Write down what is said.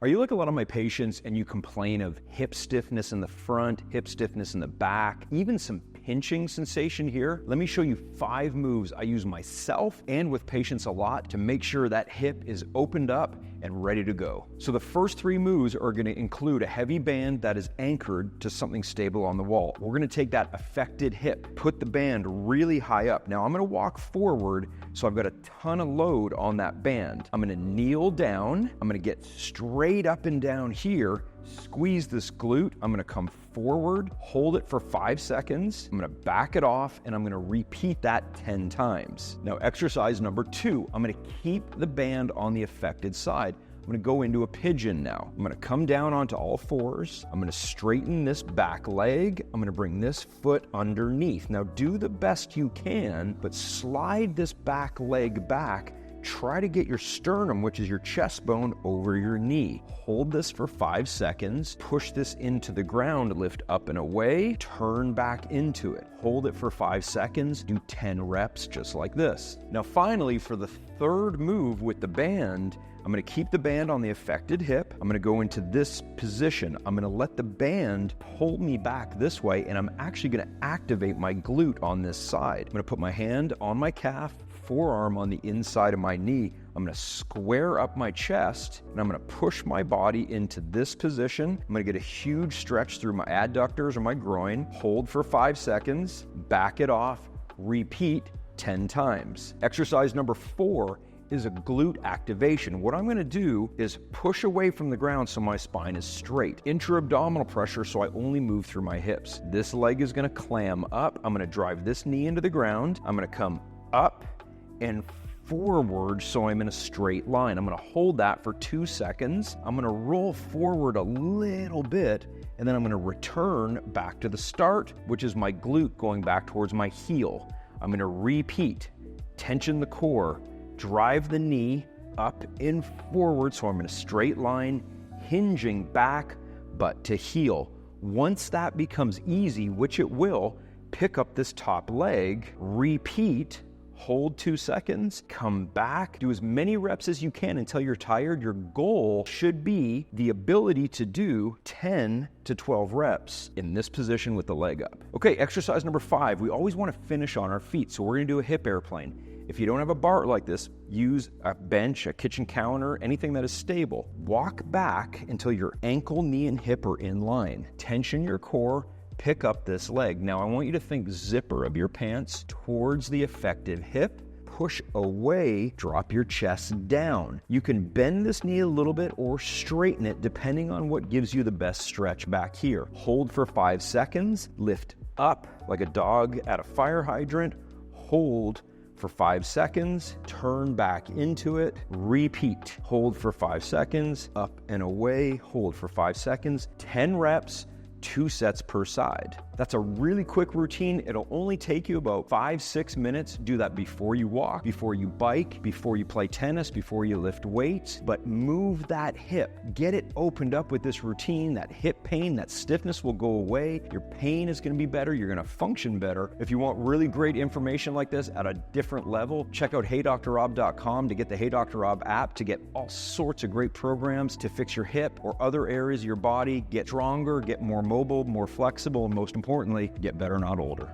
Are you like a lot of my patients and you complain of hip stiffness in the front, hip stiffness in the back, even some pinching sensation here? Let me show you 5 moves I use myself and with patients a lot to make sure that hip is opened up and ready to go. So the first 3 moves are going to include a heavy band that is anchored to something stable on the wall. We're going to take that affected hip, put the band really high up. Now I'm going to walk forward so I've got a ton of load on that band. I'm going to kneel down. I'm going to get straight up and down here, squeeze this glute. I'm going to come forward, hold it for 5 seconds. I'm going to back it off and I'm going to repeat that 10 times. Now exercise number 2, I'm going to keep the band on the affected side. I'm going to go into a pigeon now. I'm going to come down onto all 4s. I'm going to straighten this back leg. I'm going to bring this foot underneath. Now do the best you can, but slide this back leg back. Try to get your sternum, which is your chest bone, over your knee. Hold this for 5 seconds. Push this into the ground, lift up and away, turn back into it. Hold it for 5 seconds, do 10 reps just like this. Now finally, for the 3rd move with the band, I'm going to keep the band on the affected hip. I'm going to go into this position. I'm going to let the band pull me back this way, and I'm actually going to activate my glute on this side. I'm going to put my hand on my calf, forearm on the inside of my knee. I'm going to square up my chest and I'm going to push my body into this position. I'm going to get a huge stretch through my adductors or my groin. Hold for 5 seconds, back it off, repeat 10 times. Exercise number 4 is a glute activation. What I'm going to do is push away from the ground so my spine is straight. Intra-abdominal pressure so I only move through my hips. This leg is going to clam up. I'm going to drive this knee into the ground. I'm going to come up and forward so I'm in a straight line. I'm going to hold that for 2 seconds. I'm going to roll forward a little bit and then I'm going to return back to the start, which is my glute going back towards my heel. I'm going to repeat, tension the core, drive the knee up and forward so I'm in a straight line, hinging back but to heel. Once that becomes easy, which it will, pick up this top leg, repeat, hold 2 seconds, come back, do as many reps as you can until you're tired. Your goal should be the ability to do 10 to 12 reps in this position with the leg up. Okay, exercise number 5, we always want to finish on our feet, so we're going to do a hip airplane. If you don't have a bar like this, use a bench, a kitchen counter, anything that is stable. Walk back until your ankle, knee, and hip are in line. Tension your core, pick up this leg. Now I want you to think zipper of your pants towards the effective hip, push away, drop your chest down. You can bend this knee a little bit or straighten it depending on what gives you the best stretch back here. Hold for 5 seconds, lift up like a dog at a fire hydrant, hold for 5 seconds, turn back into it, repeat. Hold for 5 seconds, up and away, hold for 5 seconds, 10 reps, 2 sets per side. That's a really quick routine. It'll only take you about 5-6 minutes. Do that before you walk, before you bike, before you play tennis, before you lift weights, but move that hip. Get it opened up with this routine. That hip pain, that stiffness will go away. Your pain is going to be better. You're going to function better. If you want really great information like this at a different level, check out heydrrob.com to get the Hey Dr. Rob app to get all sorts of great programs to fix your hip or other areas of your body, get stronger, get more mobile, more flexible, and most importantly, get better, not older.